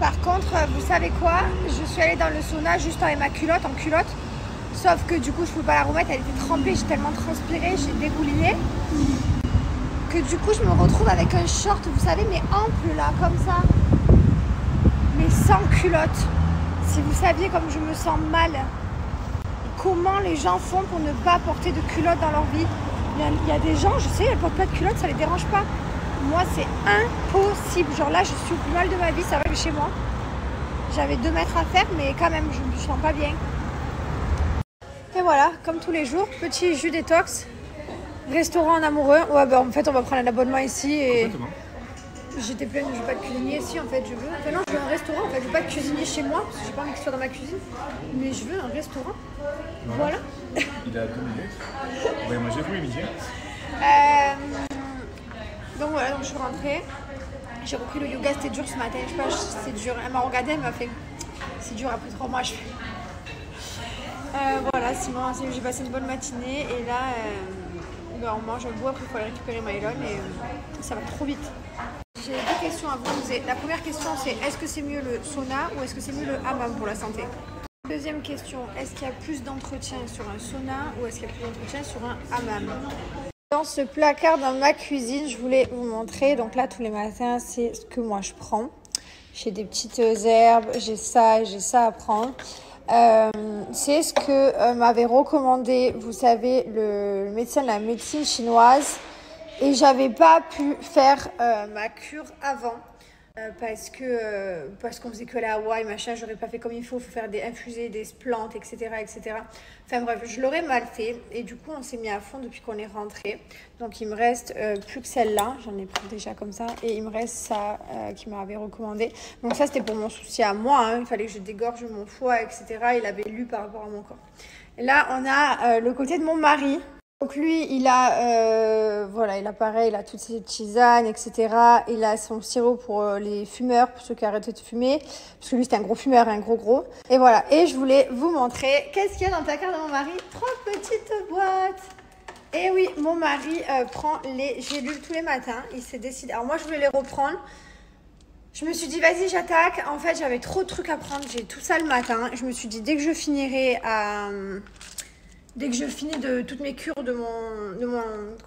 Par contre, vous savez quoi? Je suis allée dans le sauna juste avec ma culotte, en culotte. Sauf que du coup, je ne pouvais pas la remettre, elle était trempée, j'ai tellement transpiré, j'ai dégouliné. Que du coup, je me retrouve avec un short, vous savez, mais ample là, comme ça. Mais sans culotte. Si vous saviez comme je me sens mal. Comment les gens font pour ne pas porter de culotte dans leur vie? Il y a des gens, je sais, elles ne portent pas de culotte, ça ne les dérange pas. Moi, c'est impossible. Genre là, je suis au plus mal de ma vie, ça va chez moi. J'avais 2 mètres à faire, mais quand même, je ne me sens pas bien. Et voilà, comme tous les jours, petit jus détox. Restaurant en amoureux. Ouais, bah en fait, on va prendre un abonnement ici et... J'étais pleine, je veux pas de cuisinier ici, en fait, je veux... Enfin non, je veux un restaurant, en fait, je veux pas de cuisinier chez moi, parce que j'ai pas envie qu'il soit dans ma cuisine. Mais je veux un restaurant. Voilà. Il a 2 minutes. Ouais, moi j'ai voulu midi. Donc voilà, donc je suis rentrée. J'ai repris le yoga, c'était dur ce matin, je sais pas, c'est dur. Elle m'a regardée, elle m'a fait... C'est dur après 3 mois, je fais... Voilà, sinon j'ai passé une bonne matinée et là on mange, on boit, après il faut aller récupérer Mylon et ça va trop vite. J'ai 2 questions à vous poser. La première question c'est est-ce que c'est mieux le sauna ou est-ce que c'est mieux le hammam pour la santé? Deuxième question, est-ce qu'il y a plus d'entretien sur un sauna ou est-ce qu'il y a plus d'entretien sur un hammam? Dans ce placard dans ma cuisine, je voulais vous montrer, donc là tous les matins c'est ce que moi je prends. J'ai des petites herbes, j'ai ça à prendre. C'est ce que m'avait recommandé, vous savez, le médecin de la médecine chinoise. Et j'avais pas pu faire ma cure avant parce qu'on faisait que la Hawaï, machin, j'aurais pas fait comme il faut faire infuser des plantes, etc., etc. Enfin bref, je l'aurais mal fait et du coup on s'est mis à fond depuis qu'on est rentré. Donc il me reste plus que celle-là, j'en ai pris déjà comme ça et il me reste ça qu'il m'avait recommandé. Donc ça c'était pour mon souci à moi, hein. Il fallait que je dégorge mon foie, etc. Il avait lu par rapport à mon corps. Et là on a le côté de mon mari. Donc lui, il a pareil, il a toutes ses tisanes, etc. Il a son sirop pour les fumeurs, pour ceux qui arrêtent de fumer, parce que lui c'est un gros fumeur, un gros. Et voilà, et je voulais vous montrer, qu'est-ce qu'il y a dans ta carte de mon mari? 3 petites boîtes. Et oui, mon mari prend les gélules tous les matins, il s'est décidé. Alors moi je voulais les reprendre. Je me suis dit, vas-y, j'attaque. En fait, j'avais trop de trucs à prendre, j'ai tout ça le matin. Je me suis dit, dès que je finis de toutes mes cures de mon comment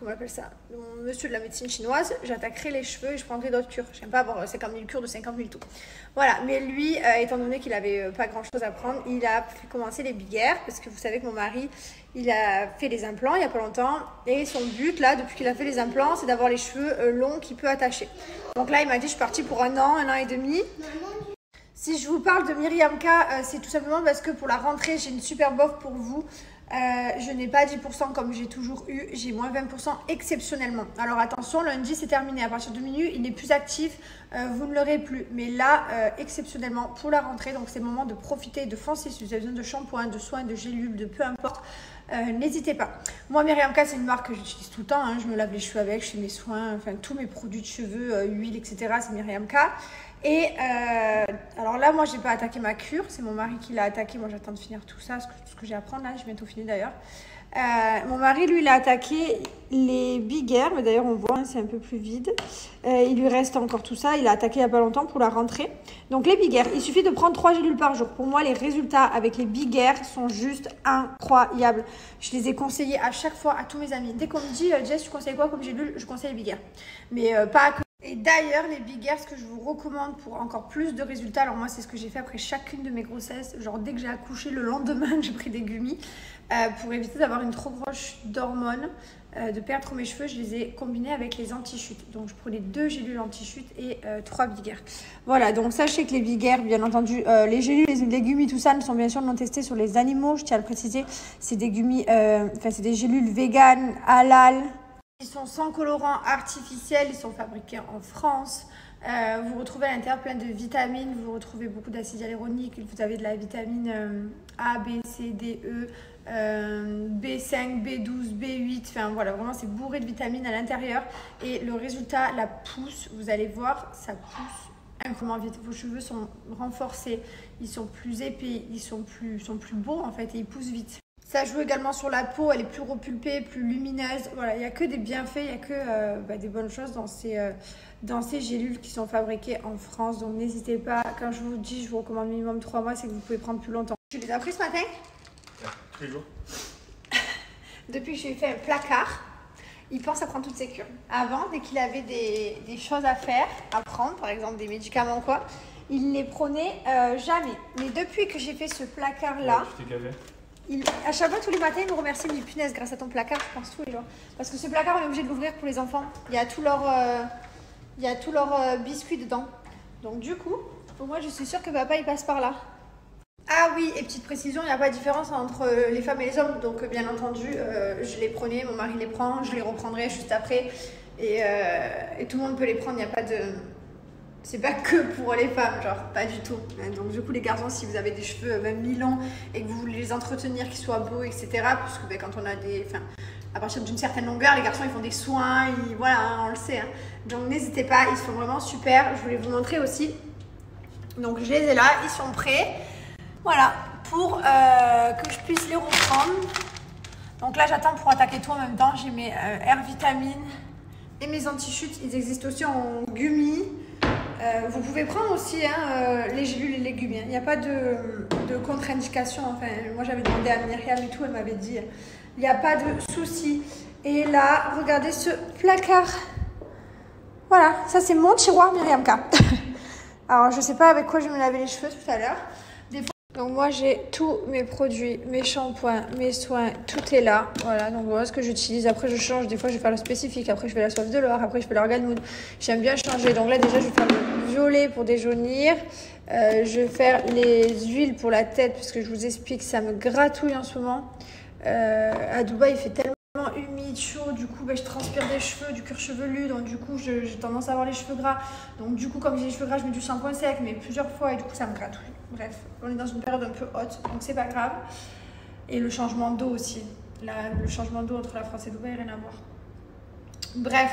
on appelle ça, de mon monsieur de la médecine chinoise, j'attaquerai les cheveux et je prendrai d'autres cures. J'aime pas avoir 50 000 cures de 50 000 tout. Voilà, mais lui, étant donné qu'il avait pas grand chose à prendre, il a fait commencer les biguères parce que vous savez que mon mari, il a fait les implants il y a pas longtemps et son but là, depuis qu'il a fait les implants, c'est d'avoir les cheveux longs qu'il peut attacher. Donc là, il m'a dit, je suis partie pour un an et demi. Si je vous parle de Myriam K, c'est tout simplement parce que pour la rentrée, j'ai une super offre pour vous. Je n'ai pas 10% comme j'ai toujours eu, j'ai moins 20% exceptionnellement. Alors attention, lundi c'est terminé, à partir de minuit il n'est plus actif, vous ne l'aurez plus. Mais là, exceptionnellement pour la rentrée, donc c'est le moment de profiter, de foncer si vous avez besoin de shampoing, de soins, de gélules, de peu importe. N'hésitez pas. Moi, Myriam K, c'est une marque que j'utilise tout le temps, hein. Je me lave les cheveux avec, je fais mes soins, enfin tous mes produits de cheveux, huile, etc. C'est Myriam K. Et alors là, moi, j'ai pas attaqué ma cure, c'est mon mari qui l'a attaqué. Moi, j'attends de finir tout ça, ce que j'ai à prendre là, j'ai bientôt fini d'ailleurs. Mon mari, lui, il a attaqué les Big Air, mais d'ailleurs, on voit, hein, c'est un peu plus vide. Il lui reste encore tout ça, il a attaqué il n'y a pas longtemps pour la rentrée. Donc, les Big Air, il suffit de prendre 3 gélules par jour. Pour moi, les résultats avec les Big Air sont juste incroyables. Je les ai conseillés à chaque fois à tous mes amis. Dès qu'on me dit, Jess, tu conseilles quoi comme gélule? Je conseille les Big Air. Mais pas que. Et d'ailleurs, les Big Air, ce que je vous recommande pour encore plus de résultats, alors moi, c'est ce que j'ai fait après chacune de mes grossesses. Genre, dès que j'ai accouché, le lendemain, j'ai pris des gummies pour éviter d'avoir une trop grosse d'hormones, de perdre trop mes cheveux. Je les ai combinés avec les anti-chutes. Donc, je prenais 2 gélules anti-chutes et 3 Big Air. Voilà, donc sachez que les Big Air, bien entendu, les gélules, les gummies, tout ça, ne sont bien sûr non testés sur les animaux. Je tiens à le préciser, c'est des gummies, c'est des gélules véganes, halal. Ils sont sans colorant artificiel, ils sont fabriqués en France. Vous retrouvez à l'intérieur plein de vitamines, vous retrouvez beaucoup d'acide hyaluronique, vous avez de la vitamine A, B, C, D, E, B5, B12, B8, enfin voilà, vraiment c'est bourré de vitamines à l'intérieur. Et le résultat, la pousse, vous allez voir, ça pousse incroyablement vite. Vos cheveux sont renforcés, ils sont plus épais, ils sont plus beaux en fait et ils poussent vite. Ça joue également sur la peau, elle est plus repulpée, plus lumineuse. Voilà, il n'y a que des bienfaits, il n'y a que des bonnes choses dans ces gélules qui sont fabriquées en France. Donc n'hésitez pas, quand je vous dis, je vous recommande minimum 3 mois, c'est que vous pouvez prendre plus longtemps. Je les ai pris ce matin. Tous les jours. Depuis que j'ai fait un placard, il pense à prendre toutes ses cures. Avant, dès qu'il avait des choses à faire, à prendre, par exemple des médicaments ou quoi, il ne les prenait jamais. Mais depuis que j'ai fait ce placard-là, Tu t'es gavé. À chaque fois, tous les matins, il nous remercie, il me dit punaise, grâce à ton placard, je pense tous les jours. Parce que ce placard, on est obligé de l'ouvrir pour les enfants. Il y a tous leurs biscuits dedans. Donc du coup, pour moi, je suis sûre que papa, il passe par là. Ah oui, et petite précision, il n'y a pas de différence entre les femmes et les hommes. Donc bien entendu, je les prenais, mon mari les prend, je les reprendrai juste après. Et tout le monde peut les prendre, il n'y a pas de... C'est pas que pour les femmes, genre, pas du tout. Donc du coup, les garçons, si vous avez des cheveux même 1000 ans et que vous voulez les entretenir, qu'ils soient beaux, etc. Parce que quand on a à partir d'une certaine longueur, les garçons, ils font des soins, voilà, on le sait. Hein. Donc n'hésitez pas, ils sont vraiment super. Je voulais vous montrer aussi. Donc je les ai là, ils sont prêts. Voilà, pour que je puisse les reprendre. Donc là, j'attends pour attaquer tout en même temps. J'ai mes Air Vitamines et mes anti-chutes. Ils existent aussi en gummy. Vous pouvez prendre aussi les gélules et les légumes. Il n'y a pas de contre-indication. Enfin, moi, j'avais demandé à Myriam et tout, elle m'avait dit il n'y a pas de souci. Et là, regardez ce placard. Voilà, ça c'est mon tiroir Myriam K. Alors, je ne sais pas avec quoi je vais me laver les cheveux tout à l'heure. Donc moi j'ai tous mes produits, mes shampoings, mes soins, tout est là. Voilà, donc voilà ce que j'utilise. Après je change, des fois je vais faire le spécifique, après je fais la soif de l'or, après je fais l'organe mood. J'aime bien changer. Donc là déjà je vais faire le violet pour déjaunir. Je vais faire les huiles pour la tête parce que je vous explique, ça me gratouille en ce moment. À Dubaï il fait tellement humide, chaud, du coup je transpire des cheveux, du cuir chevelu, donc du coup j'ai tendance à avoir les cheveux gras. Donc du coup comme j'ai les cheveux gras, je mets du shampoing sec, mais plusieurs fois et du coup ça me gratouille. Bref, on est dans une période un peu haute, donc c'est pas grave. Et le changement d'eau aussi. Le changement d'eau entre la France et Dubaï, rien à voir. Bref,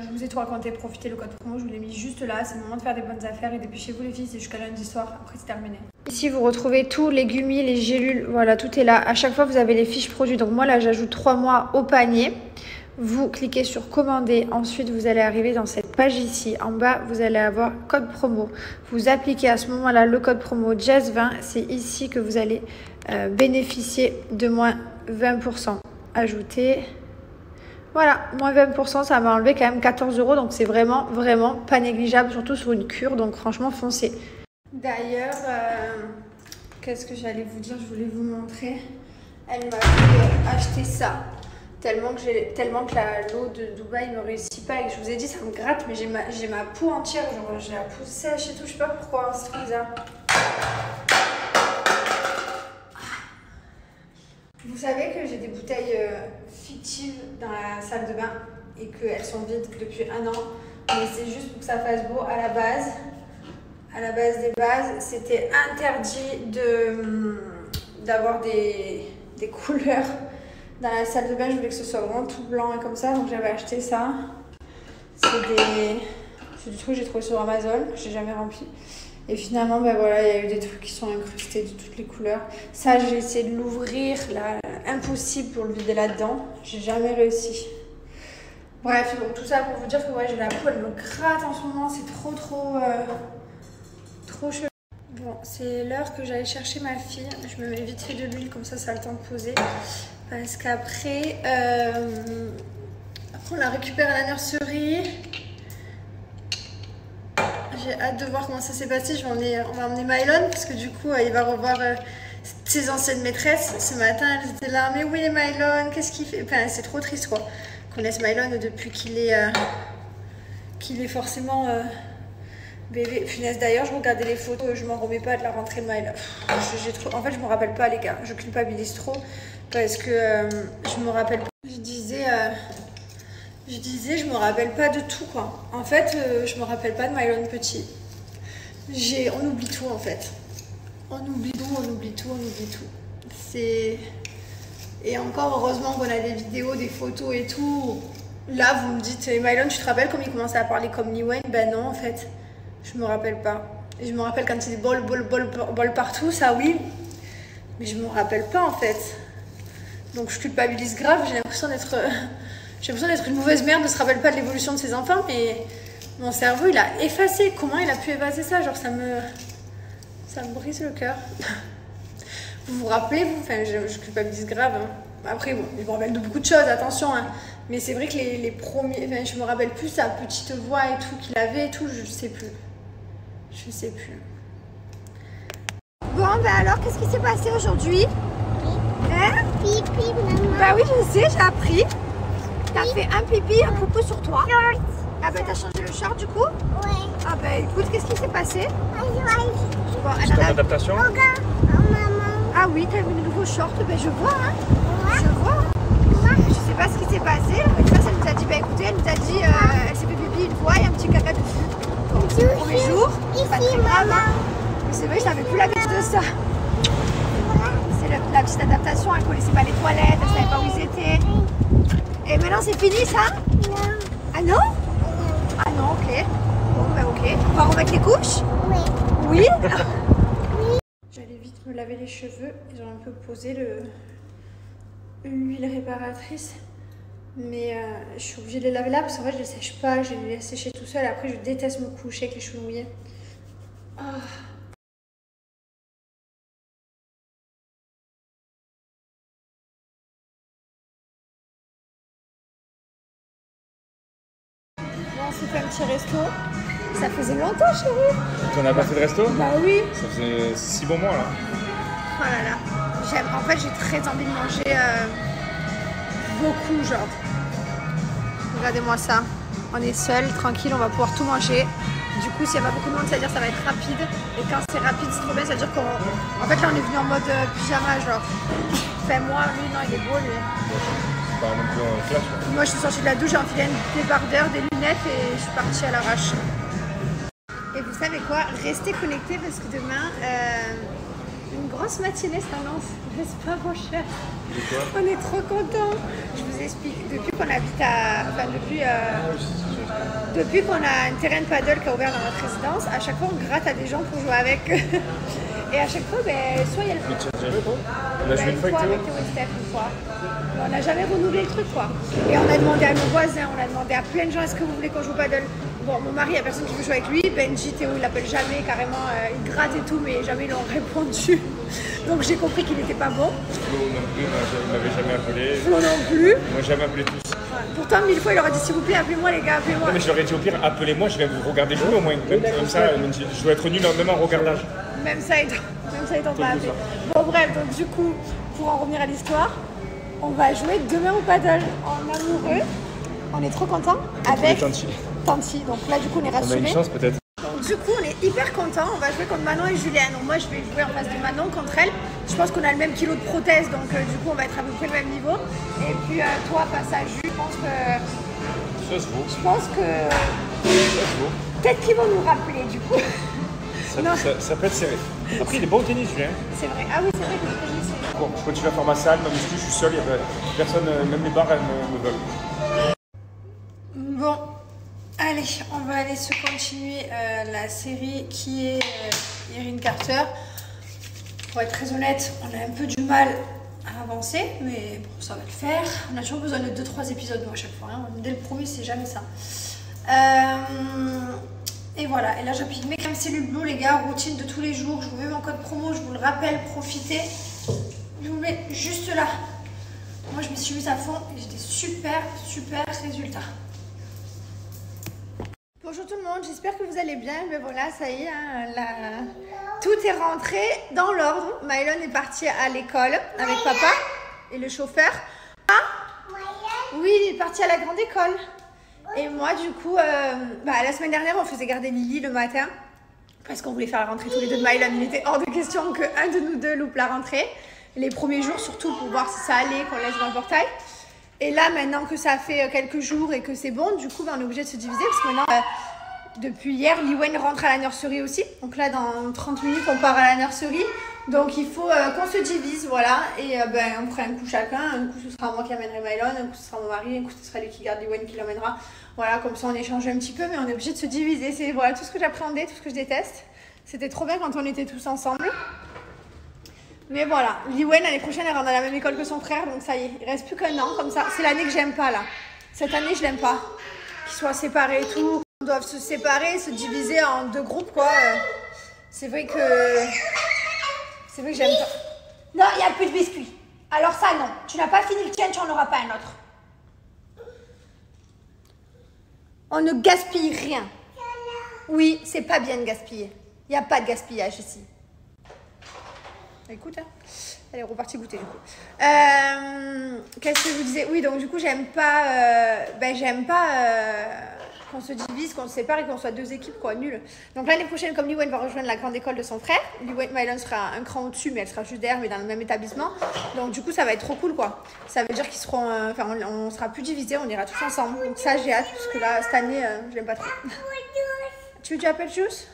je vous ai tout raconté, profitez le code promo, je vous l'ai mis juste là. C'est le moment de faire des bonnes affaires et dépêchez-vous les filles, c'est jusqu'à lundi soir, après c'est terminé. Ici vous retrouvez tous les gummies, les gélules, voilà tout est là. À chaque fois vous avez les fiches produits, donc moi là j'ajoute 3 mois au panier. Vous cliquez sur commander, ensuite vous allez arriver dans cette page ici. En bas, vous allez avoir code promo. Vous appliquez à ce moment-là le code promo Jazz20. C'est ici que vous allez bénéficier de moins 20%. Ajouter. Voilà, moins 20%, ça m'a enlevé quand même 14 €. Donc c'est vraiment, vraiment pas négligeable, surtout sur une cure. Donc franchement, foncez. D'ailleurs, qu'est-ce que j'allais vous dire? Je voulais vous montrer. Elle m'a fait acheter ça. Tellement que l'eau de Dubaï ne me réussit pas et que je vous ai dit ça me gratte, mais j'ai ma peau entière, genre j'ai la peau sèche et tout, je sais pas pourquoi, c'est trop bizarre. Vous savez que j'ai des bouteilles fictives dans la salle de bain et qu'elles sont vides depuis 1 an, mais c'est juste pour que ça fasse beau à la base. À la base des bases, c'était interdit d'avoir des couleurs. Dans la salle de bain, je voulais que ce soit vraiment tout blanc et comme ça, donc j'avais acheté ça. C'est du truc que j'ai trouvé sur Amazon, que j'ai jamais rempli. Et finalement, voilà, il y a eu des trucs qui sont incrustés de toutes les couleurs. Ça, j'ai essayé de l'ouvrir, là, impossible pour le vider là-dedans. J'ai jamais réussi. Bref, donc tout ça pour vous dire que ouais, j'ai la peau, elle me gratte en ce moment, c'est trop chelou. Bon, c'est l'heure que j'allais chercher ma fille. Je me mets vite fait de l'huile, comme ça a le temps de poser. Parce qu'après, on la récupère à la nurserie. J'ai hâte de voir comment ça s'est passé. On va emmener Mylon parce que du coup, il va revoir ses anciennes maîtresses. Ce matin, elles étaient là. Mais où est Mylon? Qu'est-ce qu'il fait? Enfin, c'est trop triste quoi. Qu'on laisse Mylon depuis qu'il est forcément bébé. Punaise, d'ailleurs, je regardais les photos. Je m'en remets pas de la rentrée de Mylon. En fait, je me rappelle pas, les gars. Je culpabilise trop. Parce que je me rappelle pas. Je disais, je me rappelle pas de tout quoi. En fait, je me rappelle pas de Mylon petit. On oublie tout en fait. On oublie tout. Et encore heureusement qu'on a des vidéos, des photos et tout. Là, vous me dites, Mylon, tu te rappelles comme il commençait à parler comme Liwen? Ben non, en fait, je me rappelle pas. Et je me rappelle quand il y a des bol partout, ça oui. Mais je me rappelle pas en fait. Donc je culpabilise grave, j'ai l'impression d'être une mauvaise mère, ne se rappelle pas de l'évolution de ses enfants, mais mon cerveau il a effacé. Comment il a pu effacer ça? Genre ça me brise le cœur. Vous vous rappelez, vous? Enfin, je culpabilise grave. Hein. Après, bon, je me rappelle de beaucoup de choses, attention. Hein. Mais c'est vrai que les premiers... Enfin, je me rappelle plus sa petite voix et tout qu'il avait et tout, je sais plus. Je sais plus. Bon, ben alors, qu'est-ce qui s'est passé aujourd'hui? Hein? Pipi, maman. Bah oui, je sais, j'ai appris. T'as fait un pipi, un poupou sur toi. Ah ben t'as changé le short du coup? Ouais. Ah ben écoute, qu'est-ce qui s'est passé? Bon, elle C'est en ton a... adaptation? Regarde, maman. Ah oui, t'as mis de nouveaux shorts, ben je vois hein. Ouais. Je vois. Je sais pas ce qui s'est passé. Mais ça, elle nous a dit, bah écoutez, elle nous a dit, elle s'est fait pipi une fois, il y a un petit caca dessus. Bon, c'est le premier jour, c'est pas Ici, très grave. maman. Mais c'est vrai, je n'avais plus l'habitude de ça. C'est la petite adaptation, elle connaissait pas les toilettes, elle savait pas où ils étaient. Et maintenant c'est fini ça? Non. Ah non? Ah non, ok. Bon, bah ok. On va remettre les couches? Oui. Oui? J'allais vite me laver les cheveux. J'ai un peu posé l'huile réparatrice. Mais je suis obligée de les laver là parce qu'en fait je les sèche pas. Je les laisse sécher tout seul. Après je déteste me coucher avec les cheveux mouillés. Ah. On s'est fait un petit resto. Ça faisait longtemps, chérie. Tu n'en as pas fait de resto? Bah oui. Ça faisait 6 bons mois là. Oh là là. En fait, j'ai très envie de manger beaucoup, genre. Regardez-moi ça. On est seul, tranquille, on va pouvoir tout manger. Du coup, s'il n'y a pas beaucoup de monde, ça veut dire que ça va être rapide. Et quand c'est rapide, c'est trop bien, ça veut dire qu'en fait, là, on est venu en mode pyjama, genre. Enfin, moi, lui, non, il est beau, lui. C'est pas non plus un flash. Quoi. Moi, je suis sortie de la douche, j'ai enfilé un débardeur, des lunettes et je suis partie à l'arrache. Et vous savez quoi? Restez connectés parce que demain, une grosse matinée s'annonce, n'est-ce pas, mon cher? On est trop contents. Je vous explique. Depuis qu'on habite à... Enfin, depuis qu'on a un terrain de paddle qui a ouvert dans notre résidence, à chaque fois, on gratte à des gens pour jouer avec. Et à chaque fois, ben, soit il y a le... Mais tu as jamais toi? On a joué une fois avec avec Théo? Théo et Steph, une fois. Mais on n'a jamais renouvelé le truc, quoi. Et on a demandé à nos voisins, on a demandé à plein de gens, est-ce que vous voulez qu'on joue au paddle? Bon, mon mari, il n'y a personne qui veut jouer avec lui. Benji, Théo, il l'appelle jamais, carrément, il gratte et tout, mais jamais ils l'ont répondu. Donc j'ai compris qu'il n'était pas bon. Flo non plus, il m'avait jamais appelé. Flo non plus. Moi, jamais appelé tous. Pourtant, 1000 fois, il aurait dit s'il vous plaît, appelez-moi, les gars, appelez-moi. Non, mais je leur ai dit au pire, appelez-moi, je vais vous regarder jouer au moins. Même comme ça, je dois être nul même en regardage. Même ça, ils t'ont pas appelé. Bon, bref, donc du coup, pour en revenir à l'histoire, on va jouer demain au paddle en amoureux. On est trop contents avec Tanti. Donc là, du coup, on est rassurés. On a une chance peut-être. Donc du coup, on est hyper contents. On va jouer contre Manon et Julien. Donc moi, je vais jouer en face de Manon contre elle. Je pense qu'on a le même kilo de prothèse, donc du coup, on va être à peu près le même niveau. Et puis toi, face à Jules, je pense que... Ça se vaut. Je pense que... Ça se vaut. Peut-être qu'ils vont nous rappeler, du coup. Ça peut être serré. Après, il est bon au tennis, Julien. C'est vrai. Ah oui, c'est vrai que le tennis, c'est... Bon, je continue à faire ma salle, ma muscu, je suis seul, il y a personne, même les barres, elles me veulent. Bon, allez, on va aller se continuer la série qui est Erin Carter. Pour être très honnête, on a un peu du mal à avancer, mais bon, ça va le faire. On a toujours besoin de 2-3 épisodes, moi, à chaque fois. Hein. Dès le premier, c'est jamais ça. Et voilà, et là j'applique mes crèmes cellules bleu, les gars, routine de tous les jours. Je vous mets mon code promo, je vous le rappelle, profitez. Je vous mets juste là. Moi, je me suis mise à fond et j'ai des super résultats. Bonjour tout le monde, j'espère que vous allez bien. Mais voilà, ça y est, hein, tout est rentré dans l'ordre. Mylon est parti à l'école avec papa et le chauffeur. Ah oui, il est parti à la grande école. Et moi, du coup, la semaine dernière, on faisait garder Lily le matin parce qu'on voulait faire la rentrée tous les deux de Mylon. Il était hors de question qu'un de nous deux loupe la rentrée. Les premiers jours, surtout pour voir si ça allait, qu'on laisse dans le portail. Et là, maintenant que ça fait quelques jours et que c'est bon, du coup, on est obligé de se diviser parce que maintenant, depuis hier, Liwen rentre à la nurserie aussi. Donc là, dans 30 minutes, on part à la nurserie. Donc il faut qu'on se divise, voilà. Et on prend un coup chacun. Un coup, ce sera moi qui amènerai Mylon, un coup, ce sera mon mari, un coup, ce sera lui qui garde Liwen qui l'emmènera. Voilà, comme ça, on échange un petit peu, mais on est obligé de se diviser. C'est voilà, tout ce que j'appréhendais, tout ce que je déteste. C'était trop bien quand on était tous ensemble. Mais voilà, Liwen l'année prochaine elle rentre dans la même école que son frère, donc ça y est, il reste plus qu'un an comme ça. C'est l'année que j'aime pas là. Cette année je l'aime pas. Qu'ils soient séparés et tout. Ils doivent se séparer, se diviser en 2 groupes quoi. C'est vrai que j'aime pas. Non, il n'y a plus de biscuits. Alors ça non, tu n'as pas fini le tien, tu n'en auras pas un autre. On ne gaspille rien. Oui, c'est pas bien de gaspiller. Il n'y a pas de gaspillage ici. Écoute, hein. Elle est repartie goûter du coup. Qu'est-ce que je vous disais? Oui, donc du coup, j'aime pas, qu'on se divise, qu'on se sépare et qu'on soit 2 équipes, quoi, nul. Donc l'année prochaine, comme Liwen va rejoindre la grande école de son frère, Liwen Mylon sera un cran au-dessus, mais elle sera juste derrière, mais dans le même établissement. Donc du coup, ça va être trop cool, quoi. Ça veut dire qu'ils seront, on sera plus divisés, on ira tous ensemble. Donc ça, j'ai hâte, parce que là, cette année, je l'aime pas trop. Tu veux du apple juice?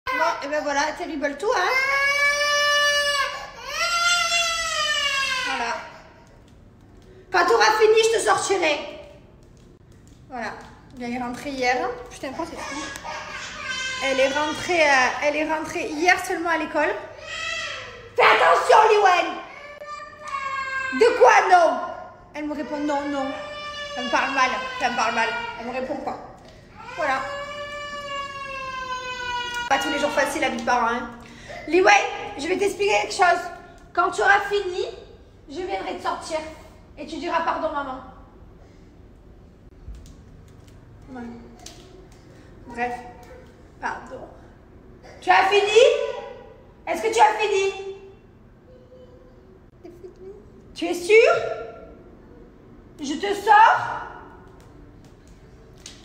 Bon, et ben voilà, terrible tout, hein. Voilà. Quand tu auras fini, je te sortirai. Voilà. Elle est rentrée hier. Putain, quoi, c'est fou. Elle est rentrée hier seulement à l'école. Fais attention, Liwen. De quoi, non? Elle me répond non, non. Elle me parle mal. Elle me répond pas. Voilà. Pas tous les jours faciles à vie de parents, hein. Liwen, je vais t'expliquer quelque chose. Quand tu auras fini, je viendrai te sortir. Et tu diras pardon, maman. Ouais. Bref. Pardon. Tu as fini? Est-ce que tu as fini? Tu es sûre? Je te sors?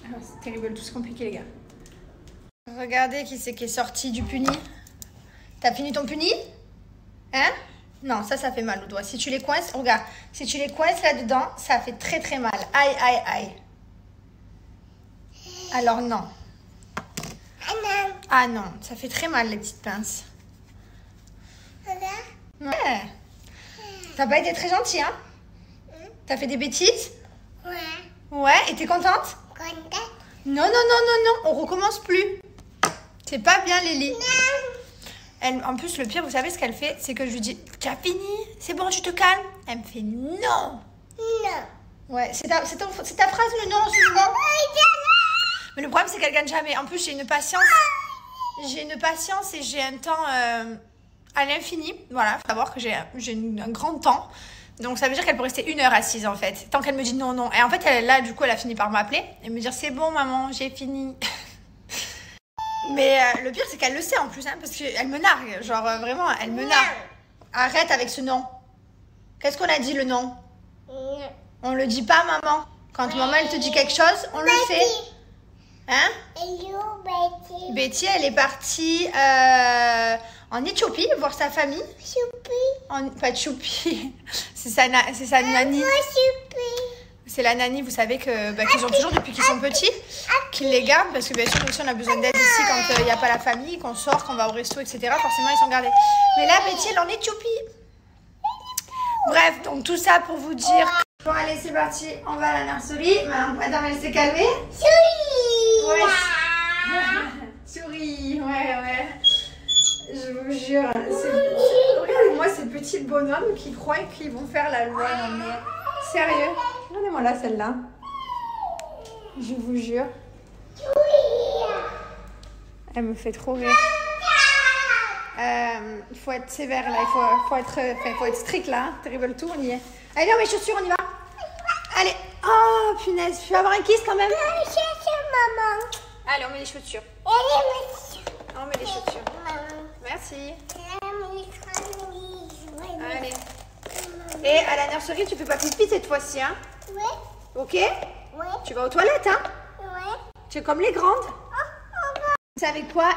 Alors, c'est terrible, tout c'est compliqué, les gars. Regardez qui c'est qui est sorti du puni. T'as fini ton puni? Hein? Non, ça fait mal au doigt. Si tu les coinces, regarde, si tu les coinces là-dedans, ça fait très très mal. Aïe, aïe, aïe. Alors non. Ah non, ça fait très mal les petites pinces. Ouais. T'as pas été très gentil, hein? T'as fait des bêtises? Ouais. Ouais, et t'es contente? Contente? Non, non, non, non, non, on recommence plus. C'est pas bien, Lélie. Elle, en plus, le pire, vous savez ce qu'elle fait? C'est que je lui dis, tu as fini? C'est bon, tu te calmes? Elle me fait non. Non. Ouais, c'est ta phrase, le non, souvent. Mais le problème, c'est qu'elle gagne jamais. En plus, j'ai une patience. Et j'ai un temps à l'infini. Voilà, il faut savoir que j'ai un grand temps. Donc, ça veut dire qu'elle peut rester 1 heure assise, en fait. Tant qu'elle me dit non, non. Et en fait, là, du coup, elle a fini par m'appeler et me dire, c'est bon, maman, j'ai fini. Mais le pire, c'est qu'elle le sait en plus, hein, parce qu'elle me nargue. Genre, vraiment, elle me nargue. Arrête avec ce non. Qu'est-ce qu'on a dit, le non? On le dit pas, maman. Quand maman, elle te dit quelque chose, on le fait. Hein? Betty, elle est partie en Éthiopie voir sa famille. Pas Choupi. C'est sa nanny. C'est la nanny, vous savez, qu'ils ont toujours depuis qu'ils sont petits, qu'ils les gardent, parce que bien sûr, nous aussi, on a besoin d'aide ici quand il n'y a pas la famille, qu'on sort, qu'on va au resto, etc. Forcément, ils sont gardés. Mais là, Betty, elle est en Éthiopie. Bref, donc tout ça pour vous dire... Bon, allez, c'est parti, on va à la nurserie. Maintenant, on va laisser calmer. Souris! Ouais. Souris, ouais. Je vous jure. Regardez-moi ces petits bonhommes qui croient qu'ils vont faire la loi. Non, mais sérieux? Regardez-moi là, celle-là. Je vous jure. Elle me fait trop rire. Il faut être sévère là, il faut être strict là. Terrible tout, on y est. Allez, on met les chaussures, on y va. Allez. Oh, punaise, je vais avoir un kiss quand même. Maman. Allez, on met les chaussures. On met les chaussures. Merci. Allez. Et à la nurserie, tu fais pas pipi cette fois-ci, hein? Ouais. Ok? Ouais. Tu vas aux toilettes, hein? Ouais. Tu es comme les grandes. Vous savez quoi?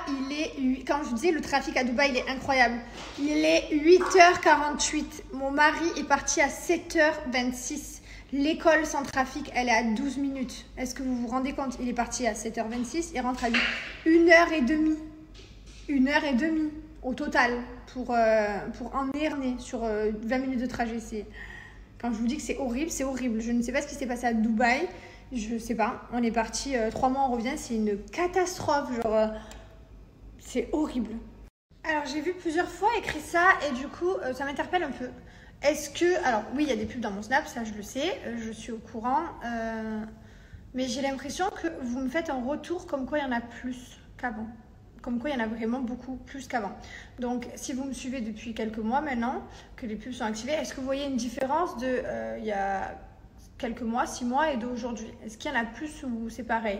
Quand je vous disais, le trafic à Dubaï, il est incroyable. Il est 8h48. Mon mari est parti à 7h26. L'école sans trafic, elle est à 12 minutes. Est-ce que vous vous rendez compte? Il est parti à 7h26 et rentre à 1h30. 1h30 au total pour emmener Ernest sur 20 minutes de trajet. Quand je vous dis que c'est horrible, c'est horrible. Je ne sais pas ce qui s'est passé à Dubaï. Je sais pas. On est parti 3 mois, on revient. C'est une catastrophe. Genre, c'est horrible. Alors j'ai vu plusieurs fois écrit ça et du coup ça m'interpelle un peu. Est-ce que... Alors oui, il y a des pubs dans mon Snap, ça je le sais, je suis au courant. Mais j'ai l'impression que vous me faites un retour comme quoi il y en a plus qu'avant. Comme quoi il y en a vraiment beaucoup plus qu'avant. Donc si vous me suivez depuis quelques mois maintenant, que les pubs sont activées, est-ce que vous voyez une différence de il y a quelques mois, 6 mois et d'aujourd'hui? Est-ce qu'il y en a plus ou c'est pareil?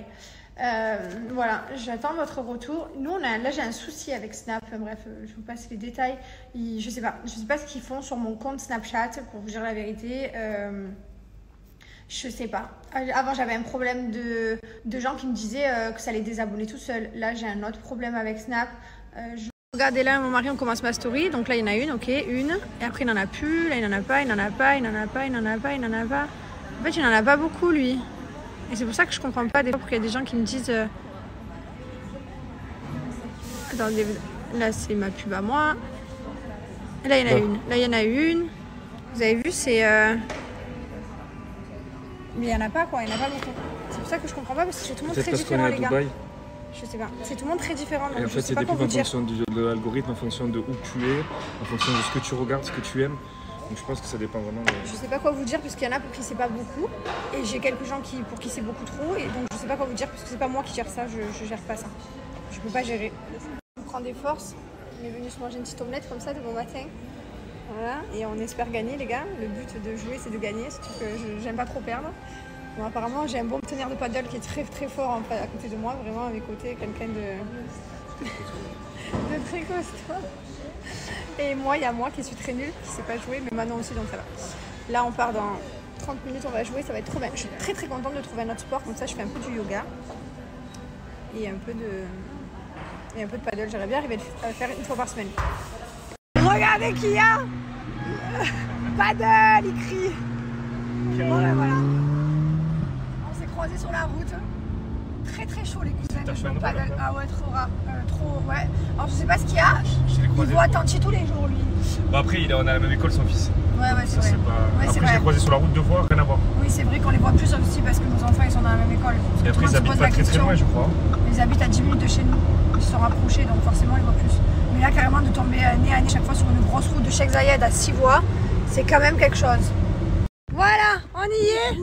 Voilà, j'attends votre retour. Nous, là j'ai un souci avec Snap. Enfin, bref, je vous passe les détails. Je sais pas ce qu'ils font sur mon compte Snapchat, pour vous dire la vérité. Je sais pas. Avant, j'avais un problème de gens qui me disaient que ça les désabonnait tout seul. Là, j'ai un autre problème avec Snap. Regardez là, mon mari, on commence ma story. Donc là, il y en a une, ok, une. Et après, il n'en a plus. Là, il n'en a pas, il n'en a pas, il n'en a pas, il n'en a pas, il n'en a pas. En fait, il n'en a pas beaucoup, lui. Et c'est pour ça que je comprends pas des fois pourquoi il y a des gens qui me disent attendez, là c'est ma pub à moi. Et là il y en a une. Là il y en a une. Vous avez vu, c'est mais il n'y en a pas quoi, il n'y en a pas beaucoup. C'est pour ça que je comprends pas parce que c'est tout le monde très différent les gars. Je sais pas, c'est tout le monde très différent. Donc et en fait, c'est des pubs en fonction de l'algorithme, en fonction de où tu es, en fonction de ce que tu regardes, ce que tu aimes. Donc je pense que ça dépend vraiment de... Je sais pas quoi vous dire parce qu'il y en a pour qui c'est pas beaucoup et j'ai quelques gens pour qui c'est beaucoup trop et donc je sais pas quoi vous dire parce que c'est pas moi qui gère ça, je gère pas ça. Je peux pas gérer. On prend des forces, on est venu se manger une petite omelette comme ça de bon matin. Voilà, et on espère gagner les gars. Le but de jouer c'est de gagner, surtout que j'aime pas trop perdre. Bon, apparemment j'ai un bon partenaire de paddle qui est très très fort à côté de moi, vraiment à mes côtés, quelqu'un de très costaud. Et moi, il y a moi qui suis très nulle, qui ne sais pas jouer, mais Manon aussi, donc ça va. Là, on part dans 30 minutes, on va jouer, ça va être trop bien. Je suis très très contente de trouver un autre sport, comme ça je fais un peu du yoga et un peu de paddle. J'aimerais bien arriver à le faire une fois par semaine. Regardez qui y a paddle, il crie. Bon ben voilà. On s'est croisés sur la route. Très très chaud les cousins de jouer au paddle. Ah ouais, trop rare. Trop, ouais. Alors je sais pas ce qu'il y a. Il voit Tanti tous les jours lui. Bon après, on a la même école, son fils. Ouais, c'est vrai. Ouais, après, je l'ai croisé sur la route 2 fois, rien à voir. Oui, c'est vrai qu'on les voit plus aussi parce que nos enfants ils sont dans la même école. Et après, ils habitent pas très loin, je crois. Ils habitent à 10 minutes de chez nous. Ils se sont rapprochés donc forcément on les voit plus. Mais là, carrément, de tomber nez à nez chaque fois sur une grosse route de Cheikh Zayed à 6 voies, c'est quand même quelque chose. Voilà, on y est.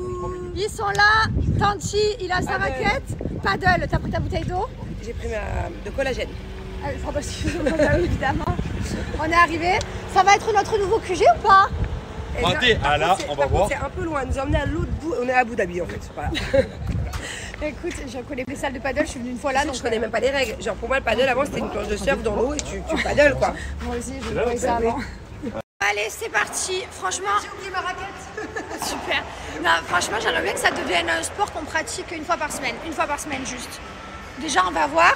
Ils sont là. Tanti, il a sa raquette. Paddle, t'as pris ta bouteille d'eau? J'ai pris de collagène. Évidemment. On est arrivé. Ça va être notre nouveau QG ou pas? Raté, là, on va voir. C'est un peu loin, nous emmener à l'autre bout. On est à Abu Dhabi en fait. Voilà. Écoute, je connais les salles de paddle, je suis venue une fois là. Donc je connais même pas les règles. Genre pour moi, le paddle avant c'était une planche de surf dans l'eau et tu paddles quoi. Moi aussi, je voyais ça avant. Allez, c'est parti. Franchement, j'ai oublié ma raquette. Super. Non, franchement, j'aimerais bien que ça devienne un sport qu'on pratique une fois par semaine. Une fois par semaine, juste. Déjà, on va voir.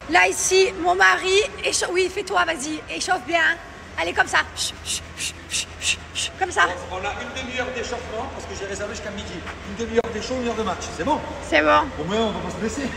Là, ici, mon mari. Oui, fais-toi, vas-y. Échauffe bien. Allez, comme ça. Comme ça. On a une demi-heure d'échauffement parce que j'ai réservé jusqu'à midi. Une demi-heure des shows, 1 heure de match. C'est bon? C'est bon. Au moins, on va pas se blesser.